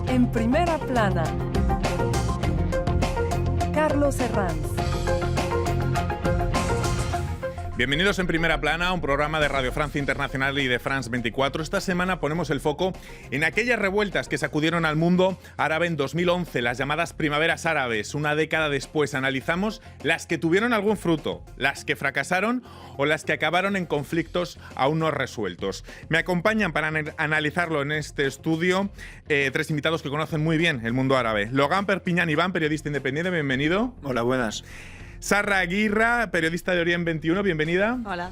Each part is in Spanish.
En primera plana, Carlos Herranz. Bienvenidos en Primera Plana, un programa de Radio Francia Internacional y de France 24. Esta semana ponemos el foco en aquellas revueltas que sacudieron al mundo árabe en 2011, las llamadas primaveras árabes. Una década después analizamos las que tuvieron algún fruto, las que fracasaron o las que acabaron en conflictos aún no resueltos. Me acompañan para analizarlo en este estudio tres invitados que conocen muy bien el mundo árabe. Logan Perpiñán Iván, periodista independiente, bienvenido. Hola, buenas. Sarra Aguirra, periodista de Orient 21, bienvenida. Hola.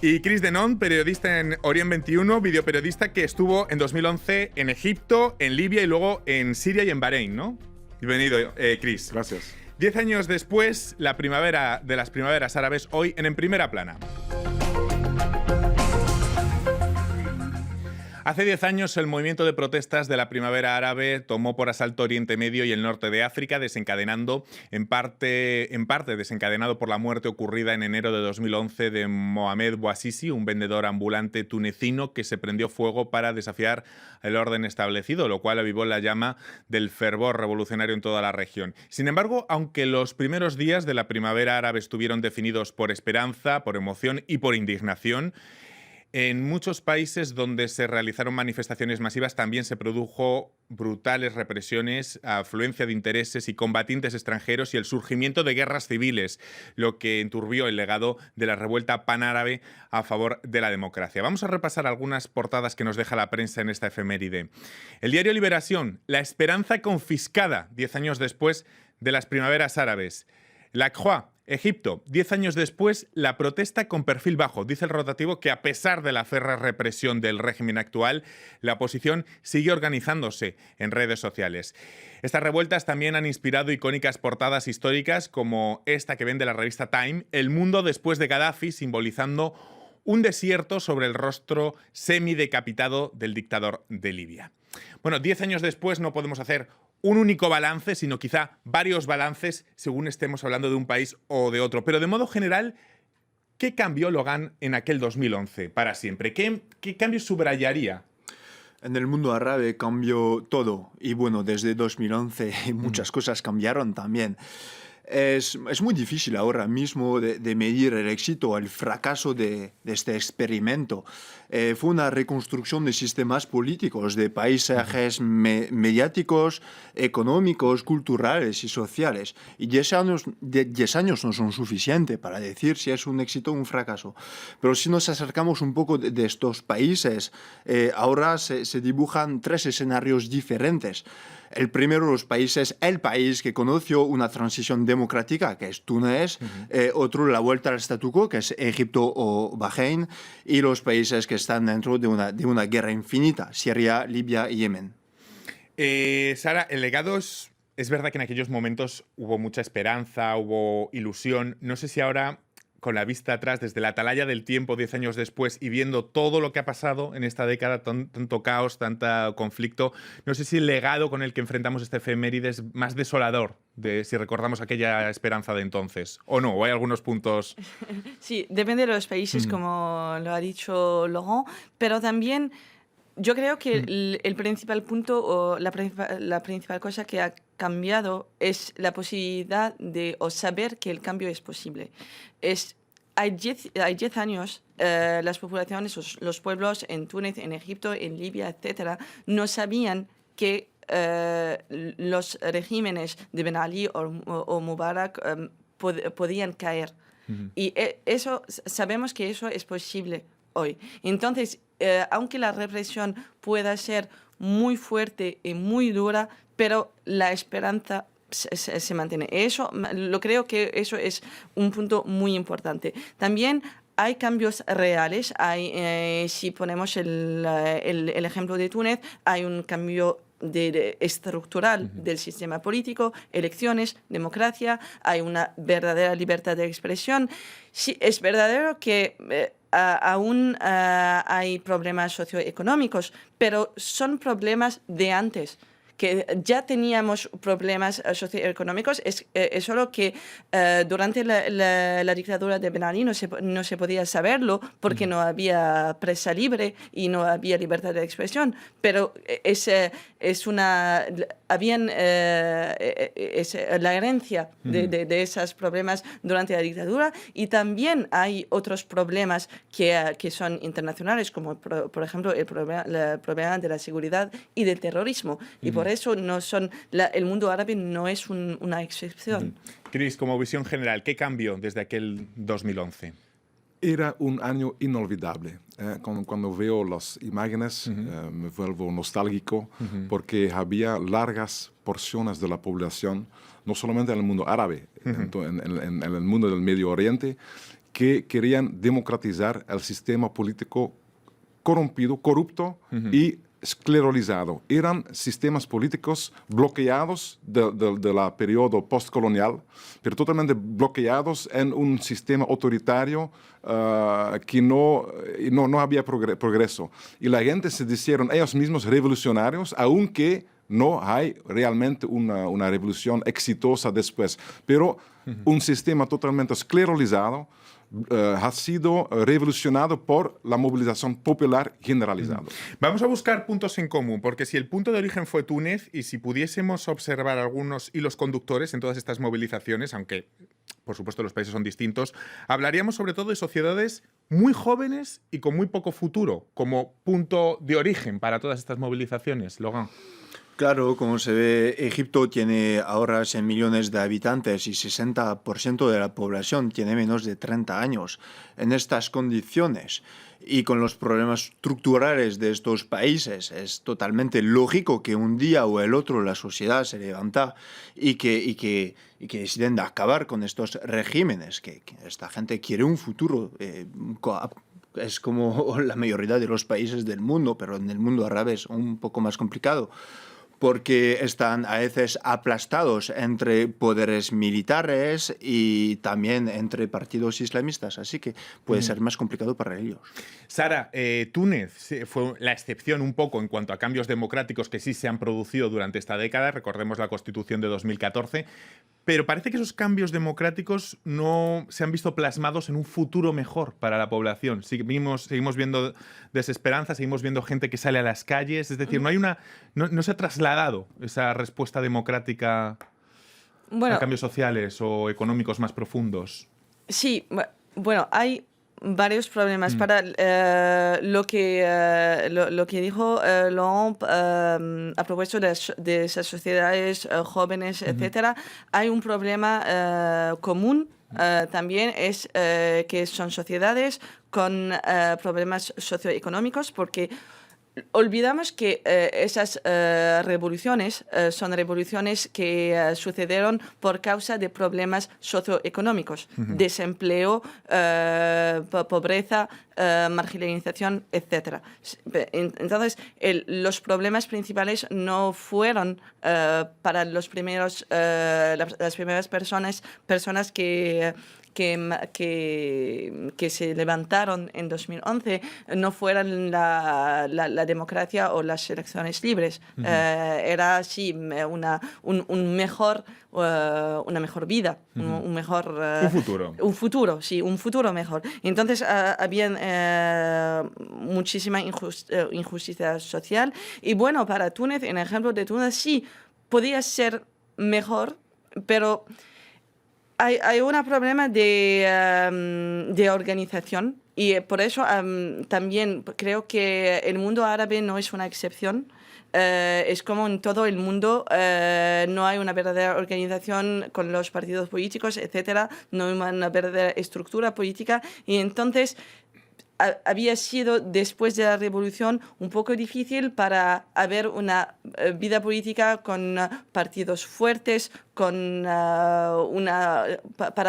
Y Chris Denon, periodista en Orient 21, videoperiodista que estuvo en 2011 en Egipto, en Libia y luego en Siria y en Bahrein, ¿no? Bienvenido, Chris. Gracias. 10 años después, la primavera de las primaveras árabes, hoy en Primera Plana. Hace 10 años el movimiento de protestas de la primavera árabe tomó por asalto Oriente Medio y el norte de África, desencadenando en parte desencadenado por la muerte ocurrida en enero de 2011 de Mohamed Bouazizi, un vendedor ambulante tunecino que se prendió fuego para desafiar el orden establecido, lo cual avivó la llama del fervor revolucionario en toda la región. Sin embargo, aunque los primeros días de la primavera árabe estuvieron definidos por esperanza, por emoción y por indignación, en muchos países donde se realizaron manifestaciones masivas también se produjo brutales represiones, afluencia de intereses y combatientes extranjeros y el surgimiento de guerras civiles, lo que enturbió el legado de la revuelta panárabe a favor de la democracia. Vamos a repasar algunas portadas que nos deja la prensa en esta efeméride. El diario Liberación, la esperanza confiscada 10 años después de las primaveras árabes. La Croix, Egipto, 10 años después, la protesta con perfil bajo. Dice el rotativo que a pesar de la férrea represión del régimen actual, la oposición sigue organizándose en redes sociales. Estas revueltas también han inspirado icónicas portadas históricas como esta que vende la revista Time, El mundo después de Gaddafi, simbolizando un desierto sobre el rostro semidecapitado del dictador de Libia. Bueno, 10 años después no podemos hacer un único balance, sino quizá varios balances según estemos hablando de un país o de otro. Pero de modo general, ¿qué cambió Logan en aquel 2011 para siempre? ¿Qué cambio subrayaría? En el mundo árabe cambió todo. Y bueno, desde 2011 muchas cosas cambiaron también. Es muy difícil ahora mismo de medir el éxito o el fracaso de este experimento. Fue una reconstrucción de sistemas políticos, de paisajes mediáticos, económicos, culturales y sociales. Y 10 años no son suficientes para decir si es un éxito o un fracaso. Pero si nos acercamos un poco de estos países, ahora se dibujan tres escenarios diferentes. El primero, el país que conoció una transición democrática, que es Túnez, otro, la vuelta al statu quo, que es Egipto o Bahrein, y los países que están dentro de una guerra infinita, Siria, Libia y Yemen. Sara, el legado es verdad que en aquellos momentos hubo mucha esperanza, hubo ilusión. No sé si ahora, con la vista atrás, desde la atalaya del tiempo, 10 años después, y viendo todo lo que ha pasado en esta década, tanto caos, tanto conflicto, no sé si el legado con el que enfrentamos este efeméride es más desolador, si recordamos aquella esperanza de entonces, o no, o hay algunos puntos... Sí, depende de los países, como lo ha dicho Laurent, pero también yo creo que el principal punto o la principal cosa que ha cambiado es la posibilidad de saber que el cambio es posible. Hay 10 años, las poblaciones, los pueblos en Túnez, en Egipto, en Libia, etcétera, no sabían que los regímenes de Ben Ali o Mubarak podían caer. Y sabemos que eso es posible hoy. Entonces, aunque la represión pueda ser muy fuerte y muy dura, pero la esperanza se mantiene. Creo que eso es un punto muy importante. También hay cambios reales. Si ponemos el ejemplo de Túnez, hay un cambio estructural del sistema político, elecciones, democracia, hay una verdadera libertad de expresión. Sí, es verdadero que aún hay problemas socioeconómicos, pero son problemas de antes que ya teníamos problemas socioeconómicos, es solo que durante la dictadura de Ben Ali no se podía saberlo porque no había prensa libre y no había libertad de expresión, pero habían la herencia de esos problemas durante la dictadura, y también hay otros problemas que son internacionales, como por ejemplo el problema de la seguridad y del terrorismo, y por eso el mundo árabe no es una excepción. Chris, como visión general, ¿qué cambió desde aquel 2011? Era un año inolvidable. Cuando veo las imágenes me vuelvo nostálgico porque había largas porciones de la población, no solamente en el mundo árabe, en el mundo del Medio Oriente, que querían democratizar el sistema político corrupto y esclerosado. Eran sistemas políticos bloqueados de la periodo postcolonial, pero totalmente bloqueados en un sistema autoritario que no había progreso. Y la gente se hicieron ellos mismos revolucionarios, aunque no hay realmente una revolución exitosa después. Pero un sistema totalmente esclerosado ha sido revolucionado por la movilización popular generalizada. Vamos a buscar puntos en común, porque si el punto de origen fue Túnez y si pudiésemos observar algunos hilos conductores en todas estas movilizaciones, aunque por supuesto los países son distintos, hablaríamos sobre todo de sociedades muy jóvenes y con muy poco futuro como punto de origen para todas estas movilizaciones. Logan. Claro, como se ve, Egipto tiene ahora 100 millones de habitantes y 60% de la población tiene menos de 30 años. En estas condiciones y con los problemas estructurales de estos países, es totalmente lógico que un día o el otro la sociedad se levanta y que deciden acabar con estos regímenes, que esta gente quiere un futuro. Es como la mayoría de los países del mundo, pero en el mundo árabe es un poco más complicado, porque están a veces aplastados entre poderes militares y también entre partidos islamistas, así que puede ser más complicado para ellos. Sara, Túnez fue la excepción un poco en cuanto a cambios democráticos que sí se han producido durante esta década, recordemos la Constitución de 2014, pero parece que esos cambios democráticos no se han visto plasmados en un futuro mejor para la población. Seguimos viendo desesperanza, seguimos viendo gente que sale a las calles, es decir, no se ha trasladado esa respuesta democrática a cambios sociales o económicos más profundos. Sí, bueno, hay varios problemas. Para lo que dijo Laurent a propósito de esas sociedades jóvenes, etcétera, hay un problema común. También es que son sociedades con problemas socioeconómicos, porque olvidamos que esas revoluciones son revoluciones que sucedieron por causa de problemas socioeconómicos, desempleo, pobreza, marginalización, etc. Entonces, los problemas principales no fueron para las primeras personas que se levantaron en 2011 no fueran la democracia o las elecciones libres. Era así una mejor vida, un mejor... un futuro. Un futuro, sí, un futuro mejor. Entonces, había muchísima injusticia social. Y bueno, para Túnez, en el ejemplo de Túnez, sí, podía ser mejor, pero... Hay un problema de organización, y por eso también creo que el mundo árabe no es una excepción. Es como en todo el mundo, no hay una verdadera organización con los partidos políticos, etcétera, no hay una verdadera estructura política, y entonces había sido, después de la revolución, un poco difícil para haber una vida política con partidos fuertes, para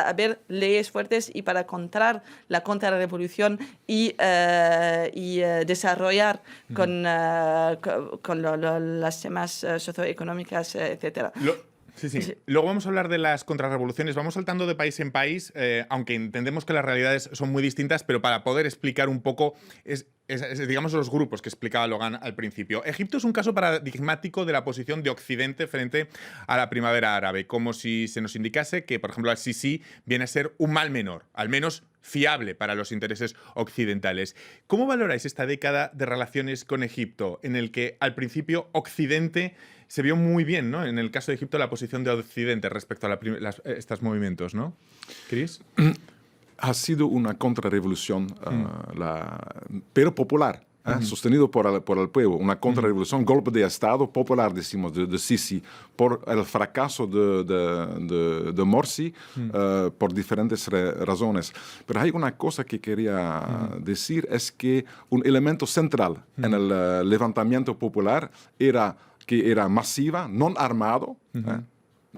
haber leyes fuertes y para contrarrestar la contrarrevolución y desarrollar con las temas socioeconómicas, etcétera. Sí. Luego vamos a hablar de las contrarrevoluciones. Vamos saltando de país en país, aunque entendemos que las realidades son muy distintas, pero para poder explicar un poco, digamos, los grupos que explicaba Logan al principio. Egipto es un caso paradigmático de la posición de Occidente frente a la primavera árabe, como si se nos indicase que, por ejemplo, al-Sisi viene a ser un mal menor, al menos fiable para los intereses occidentales. ¿Cómo valoráis esta década de relaciones con Egipto, en el que al principio Occidente se vio muy bien, ¿no? En el caso de Egipto, la posición de Occidente respecto a estos movimientos, ¿no? ¿Chris? Ha sido una contrarrevolución, pero popular, sostenido por el pueblo. Una contrarrevolución, golpe de Estado popular, decimos, de Sisi, por el fracaso de Morsi, por diferentes razones. Pero hay una cosa que quería decir, es que un elemento central en el levantamiento popular era que era masiva, no armado,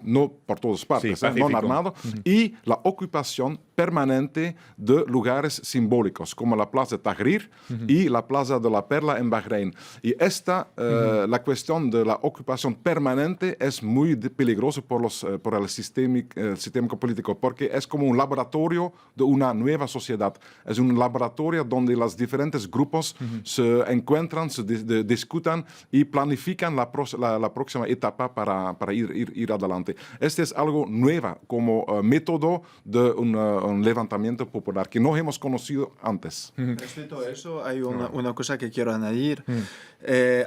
no por todas partes, sí, no armado, y la ocupación permanente de lugares simbólicos, como la Plaza de Tahrir y la Plaza de la Perla en Bahrein. Y la cuestión de la ocupación permanente es muy peligrosa por el sistema político, porque es como un laboratorio de una nueva sociedad. Es un laboratorio donde los diferentes grupos se encuentran, se discutan y planifican la próxima etapa para ir adelante. Este es algo nuevo como método de un levantamiento popular que no hemos conocido antes. Respecto a eso, hay una cosa que quiero añadir.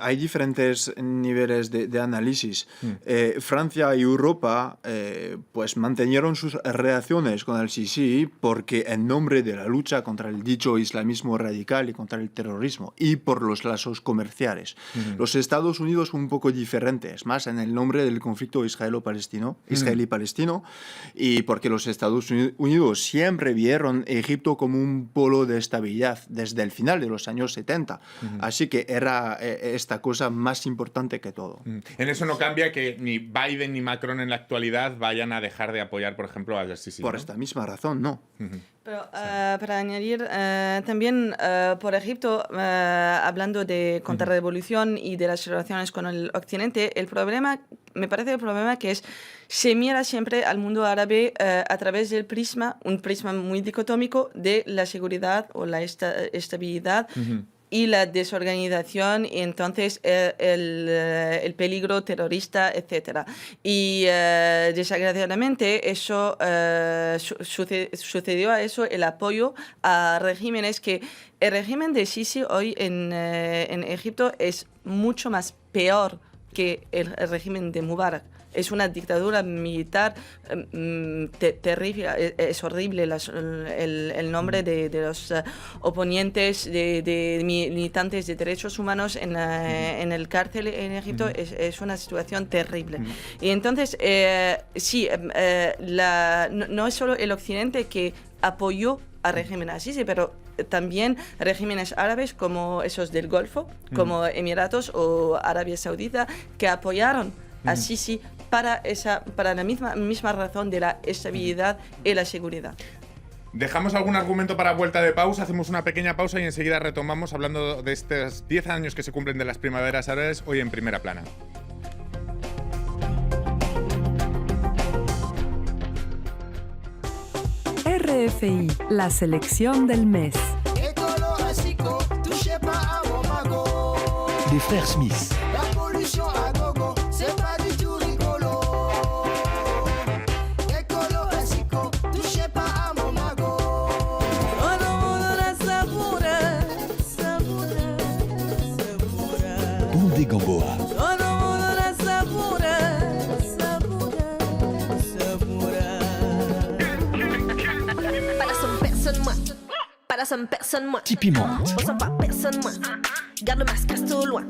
Hay diferentes niveles de análisis. Francia y Europa pues mantenieron sus relaciones con el Sisi porque en nombre de la lucha contra el dicho islamismo radical y contra el terrorismo y por los lazos comerciales. Los Estados Unidos un poco diferentes, más en el nombre del conflicto israelí-palestino, y porque los Estados Unidos siempre vieron Egipto como un polo de estabilidad desde el final de los años 70. Así que era esta cosa más importante que todo. En eso no cambia que ni Biden ni Macron en la actualidad vayan a dejar de apoyar, por ejemplo, al Sisi. Por esta misma razón, no. Pero para añadir, también por Egipto, hablando de contrarrevolución y de las relaciones con el Occidente, me parece el problema que se mira siempre al mundo árabe a través del un prisma muy dicotómico de la seguridad o la estabilidad y la desorganización, y entonces el peligro terrorista, etc. Y desgraciadamente eso sucedió a eso el apoyo a regímenes que el régimen de Sisi hoy en Egipto es mucho más peor que el régimen de Mubarak. Es una dictadura militar terrible, es horrible el nombre de los oponentes, de militantes de derechos humanos en el cárcel en Egipto. Es una situación terrible. Y entonces, no es solo el Occidente que apoyó a régimen así, pero también regímenes árabes como esos del Golfo, como Emiratos o Arabia Saudita, que apoyaron a Sisi para la misma razón de la estabilidad y la seguridad. ¿Dejamos algún argumento para vuelta de pausa? Hacemos una pequeña pausa y enseguida retomamos hablando de estos 10 años que se cumplen de las primaveras árabes hoy en Primera Plana. RFI, la selección del mes. Les frères Smith. Ondé Gamboa. Personne, moi. Tipiment. On sent pas personne, moi. Garde le masque, reste au loin.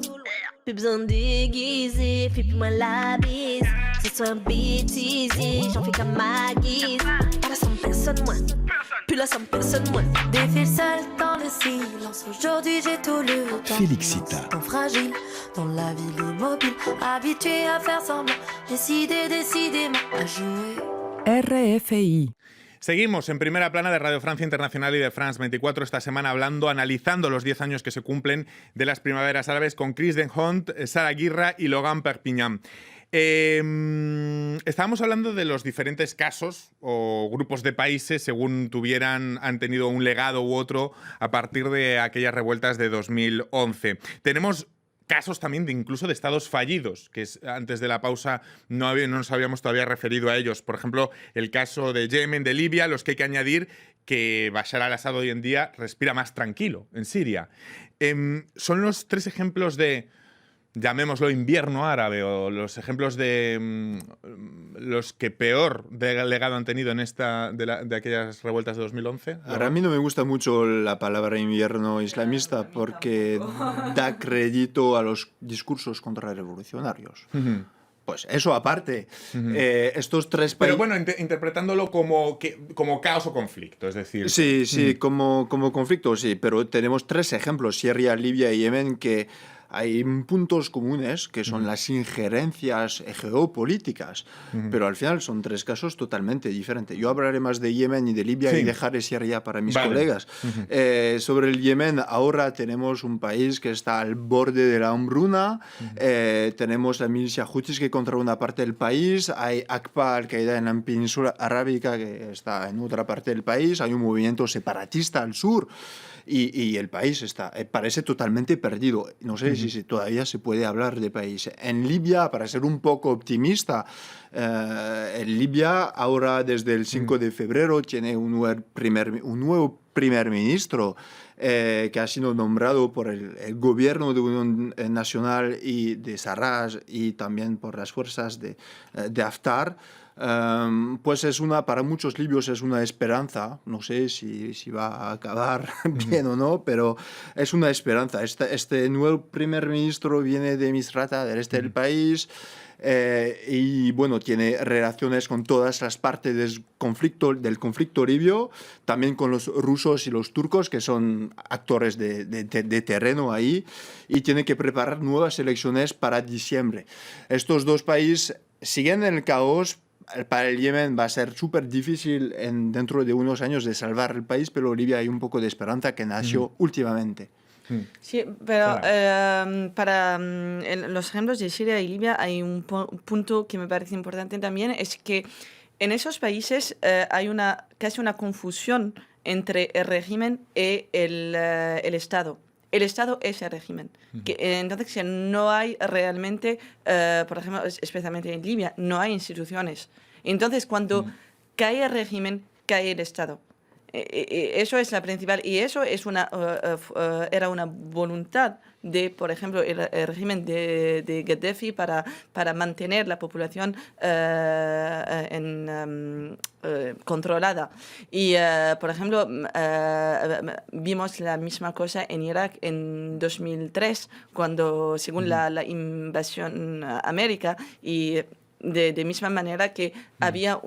Plus besoin de déguiser, fais plus moi la bise. Ce soir bêtisier, j'en fais comme ma guise. Pas la sans personne, moi. Plus la sans personne, moi. Défile seul dans le silence. Aujourd'hui j'ai tout le temps. Félixita. Tant fragile dans la ville immobile. Habitué à faire semblant. Décidément à jouer. RFI. Seguimos en Primera Plana de Radio Francia Internacional y de France 24 esta semana analizando los 10 años que se cumplen de las primaveras árabes con Chris Den Hont, Sara Guirra y Logan Perpignan. Estábamos hablando de los diferentes casos o grupos de países según han tenido un legado u otro a partir de aquellas revueltas de 2011. Tenemos casos también incluso de estados fallidos, que antes de la pausa no nos habíamos todavía referido a ellos. Por ejemplo, el caso de Yemen, de Libia, los que hay que añadir que Bashar al-Assad hoy en día respira más tranquilo en Siria. Son los tres ejemplos de, llamémoslo, invierno árabe, o los ejemplos de los que peor legado han tenido en de aquellas revueltas de 2011. Ahora, a mí no me gusta mucho la palabra invierno islamista porque da crédito a los discursos contrarrevolucionarios. Pues eso aparte, estos tres países... Pero bueno, interpretándolo como caos o conflicto, es decir... Sí, como conflicto, sí, pero tenemos tres ejemplos, Siria, Libia y Yemen, que hay puntos comunes, que son las injerencias geopolíticas, pero al final son tres casos totalmente diferentes. Yo hablaré más de Yemen y de Libia y dejaré Siria para mis colegas. Sobre el Yemen, ahora tenemos un país que está al borde de la hambruna, tenemos la milicia Houthis que controla una parte del país, hay ACPA, Al-Qaeda en la península arábica que está en otra parte del país, hay un movimiento separatista al sur. Y el país parece totalmente perdido. No sé si todavía se puede hablar de país. En Libia, para ser un poco optimista, en Libia ahora desde el 5 de febrero tiene un nuevo primer ministro que ha sido nombrado por el gobierno de Unión Nacional y de Sarraj y también por las fuerzas de Haftar. Pues para muchos libios es una esperanza, no sé si va a acabar bien o no, pero es una esperanza. Este nuevo primer ministro viene de Misrata, del este del país, y bueno, tiene relaciones con todas las partes del conflicto libio, también con los rusos y los turcos, que son actores de terreno ahí, y tiene que preparar nuevas elecciones para diciembre. Estos dos países siguen en el caos. Para el Yemen va a ser súper difícil dentro de unos años de salvar el país, pero Libia hay un poco de esperanza que nació últimamente. Sí, pero para los ejemplos de Siria y Libia hay un punto que me parece importante también, es que en esos países hay casi una confusión entre el régimen y el Estado. El Estado es el régimen. Entonces, no hay realmente, por ejemplo, especialmente en Libia, no hay instituciones. Entonces, cuando cae el régimen, cae el Estado. Eso es la principal. Y eso es era una voluntad de, por ejemplo, el régimen de Gaddafi para mantener la población controlada. Y, por ejemplo, vimos la misma cosa en Irak en 2003, cuando, según la invasión a América, y de misma manera que había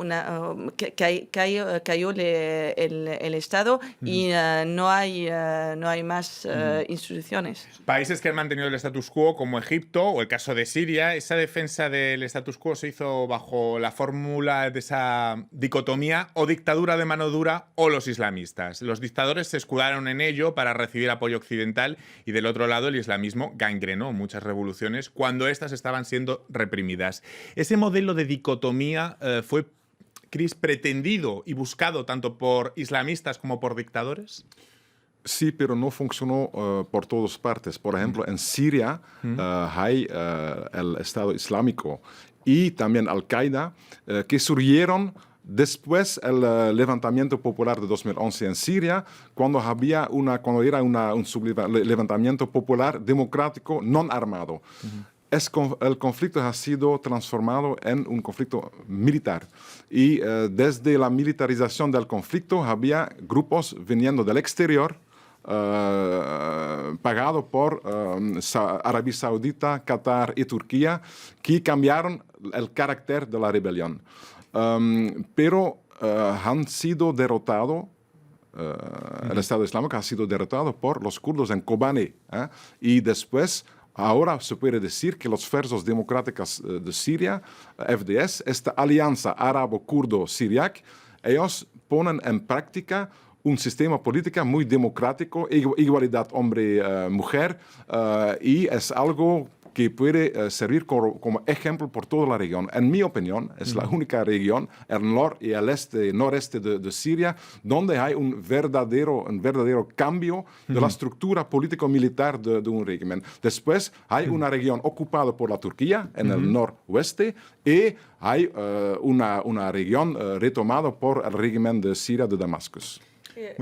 cayó el Estado y no hay más instituciones. Países que han mantenido el status quo, como Egipto o el caso de Siria, esa defensa del status quo se hizo bajo la fórmula de esa dicotomía: o dictadura de mano dura o los islamistas. Los dictadores se escudaron en ello para recibir apoyo occidental, y del otro lado el islamismo gangrenó muchas revoluciones cuando éstas estaban siendo reprimidas. Ese modelo de dicotomía fue, Chris, pretendido y buscado tanto por islamistas como por dictadores. Sí, pero no funcionó por todas partes. Por ejemplo, en Siria hay el Estado Islámico y también Al-Qaeda que surgieron después del levantamiento popular de 2011 en Siria, cuando era un levantamiento popular democrático no armado. El conflicto ha sido transformado en un conflicto militar. Y desde la militarización del conflicto había grupos viniendo del exterior, pagado por Arabia Saudita, Qatar y Turquía, que cambiaron el carácter de la rebelión. Pero han sido derrotados. El Estado Islámico ha sido derrotado por los kurdos en Kobane. Y después, ahora se puede decir que los Fuerzas Democráticas de Siria, FDS, esta alianza árabo-kurdo-siriac, ellos ponen en práctica un sistema político muy democrático, igualdad hombre-mujer, y es algo que puede servir como ejemplo por toda la región. En mi opinión, es la única región, el norte y el noreste de Siria, donde hay un verdadero cambio de la estructura político-militar de un régimen. Después hay una región ocupada por la Turquía, en el noroeste, y hay una región retomada por el régimen de Siria de Damasco.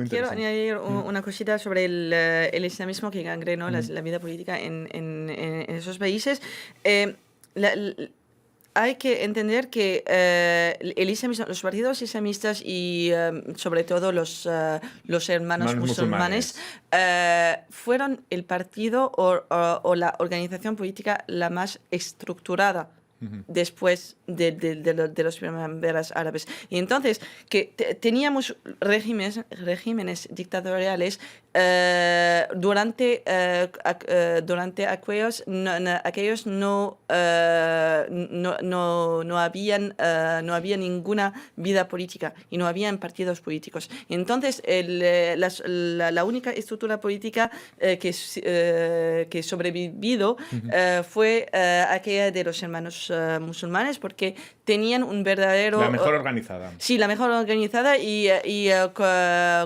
Quiero añadir una cosita sobre el islamismo que gangrenó la vida política en esos países. Hay que entender que el islamismo, los partidos islamistas y sobre todo los hermanos musulmanes fueron el partido o la organización política la más estructurada después de las primaveras árabes. Y entonces, que teníamos regímenes dictatoriales durante aquellos no había ninguna vida política y no habían partidos políticos. Y entonces, la única estructura política que sobrevivido fue aquella de los hermanos musulmanes, porque tenían un verdadero... La mejor organizada. Sí, la mejor organizada y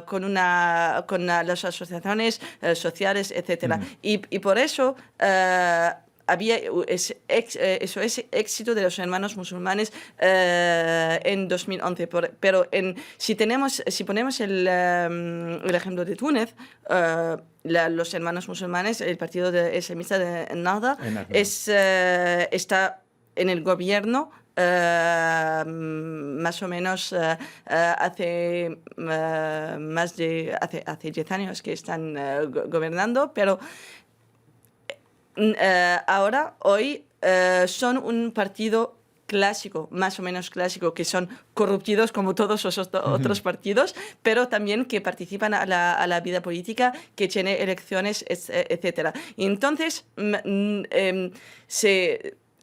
con las asociaciones sociales, etc. Y por eso había ese éxito de los hermanos musulmanes en 2011. Pero si ponemos el ejemplo de Túnez, los hermanos musulmanes, el partido islamista de Ennahda, está en el gobierno más o menos hace 10 años que están gobernando, pero hoy son un partido clásico, más o menos clásico, que son corruptidos como todos los otros partidos, pero también que participan a la vida política, que tiene elecciones, etc. Y entonces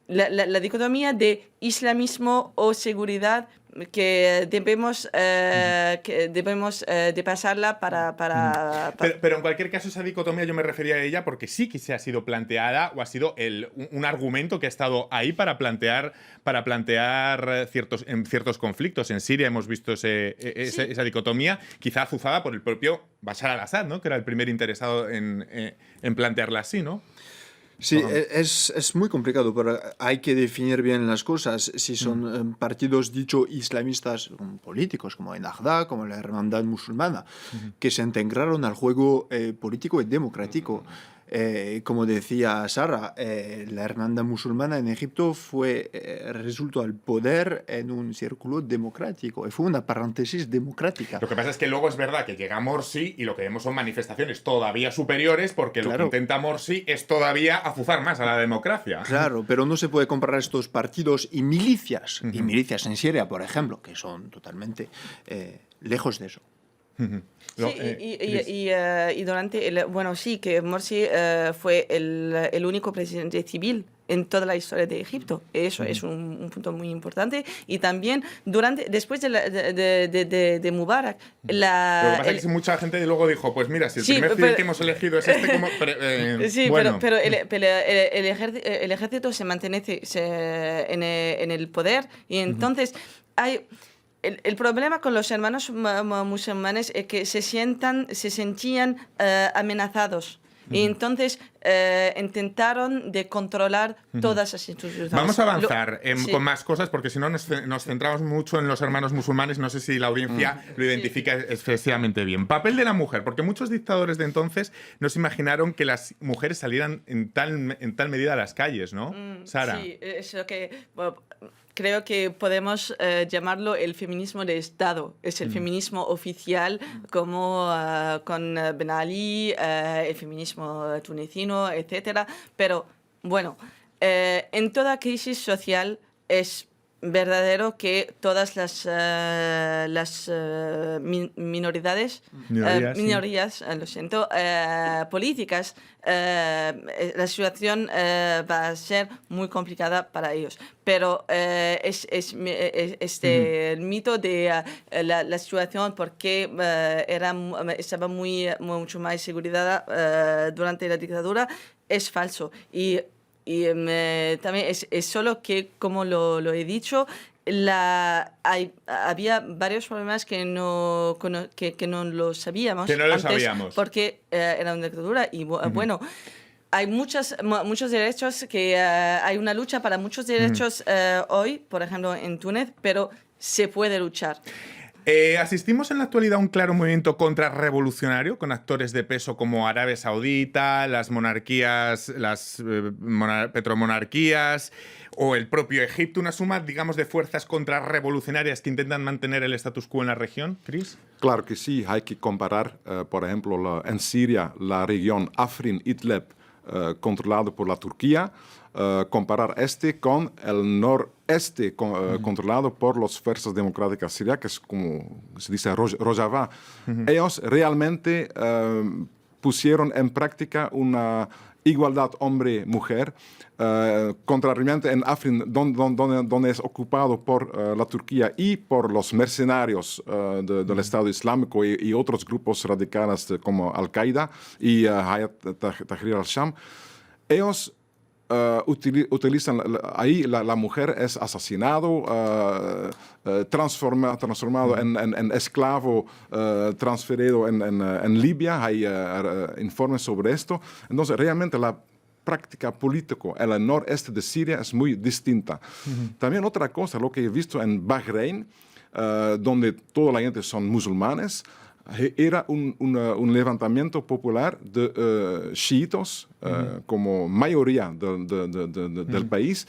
la dicotomía de islamismo o seguridad que debemos de pasarla para... Pero en cualquier caso, esa dicotomía yo me refería a ella porque sí que se ha sido planteada o ha sido un argumento que ha estado ahí para plantear ciertos conflictos. En Siria hemos visto esa dicotomía, quizá azuzada por el propio Bashar al-Assad, ¿no? Que era el primer interesado en plantearla así, ¿no? Sí, es muy complicado, pero hay que definir bien las cosas. Si son partidos dicho islamistas políticos, como Ennahda, como la Hermandad Musulmana, que se integraron al juego político y democrático. Como decía Sara, la Hermandad Musulmana en Egipto resultó al poder en un círculo democrático. Fue una paréntesis democrática. Lo que pasa es que luego es verdad que llega Morsi y lo que vemos son manifestaciones todavía superiores, porque lo que intenta Morsi es todavía azuzar más a la democracia. Claro, pero no se puede comparar estos partidos y milicias en Siria, por ejemplo, que son totalmente lejos de eso. Y durante que Morsi fue el único presidente civil en toda la historia de Egipto. Eso es un punto muy importante. Y también después de Mubarak... Lo que pasa es que mucha gente luego dijo, pues mira, si el primer civil que hemos elegido es este... pero el ejército se mantiene en el poder y entonces hay... El problema con los hermanos musulmanes es que se sentían amenazados. Y entonces intentaron de controlar todas las instituciones. Vamos a avanzar con más cosas, porque si no nos centramos mucho en los hermanos musulmanes. No sé si la audiencia lo identifica excesivamente bien. Papel de la mujer, porque muchos dictadores de entonces no se imaginaron que las mujeres salieran en tal medida a las calles, ¿no? Sara. Sí, es lo que... Creo que podemos llamarlo el feminismo de Estado. Es el feminismo oficial, como con Ben Ali, el feminismo tunecino, etc. Pero, bueno, en toda crisis social es verdadero que todas las minorías, lo siento, políticas, la situación va a ser muy complicada para ellos. Pero el mito de la situación, porque estaba mucho más seguridad durante la dictadura, es falso. Y Y también es solo que, como lo he dicho, había varios problemas que no lo sabíamos. Que no lo antes, sabíamos. Porque era una dictadura y bueno, hay muchos derechos, hay una lucha para muchos derechos hoy, por ejemplo, en Túnez, pero se puede luchar. Asistimos en la actualidad a un claro movimiento contrarrevolucionario con actores de peso como Arabia Saudita, las monarquías, las petromonarquías o el propio Egipto, una suma, digamos, de fuerzas contrarrevolucionarias que intentan mantener el status quo en la región, Chris. Claro que sí, hay que comparar, por ejemplo, en Siria, la región Afrin-Idlib, controlado por la Turquía, comparar con el noreste controlado por las fuerzas democráticas siriacas, como se dice Rojava. Ellos realmente pusieron en práctica una igualdad hombre-mujer, contrariamente en Afrin, donde es ocupado por la Turquía y por los mercenarios del Estado Islámico y otros grupos radicales como Al-Qaeda y Hayat Tahrir al-Sham. Ellos utilizan, ahí la mujer es asesinado, transformado en esclavo, transferido en Libia. Hay informes sobre esto. Entonces, realmente la práctica política en el noreste de Siria es muy distinta. También otra cosa, lo que he visto en Bahrein, donde toda la gente son musulmanes, era un levantamiento popular de chiitos, como mayoría del país,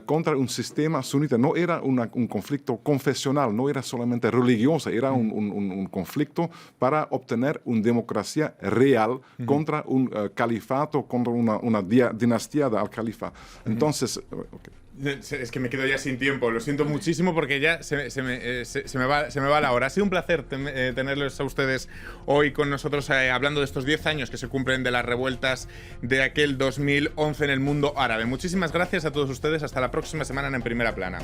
contra un sistema sunita. No era un conflicto confesional, no era solamente religioso, era un conflicto para obtener una democracia real contra un califato, contra una dinastía del califa. Entonces... Es que me quedo ya sin tiempo, lo siento muchísimo porque ya se me va la hora. Ha sido un placer tenerlos a ustedes hoy con nosotros hablando de estos 10 años que se cumplen de las revueltas de aquel 2011 en el mundo árabe. Muchísimas gracias a todos ustedes, hasta la próxima semana en Primera Plana.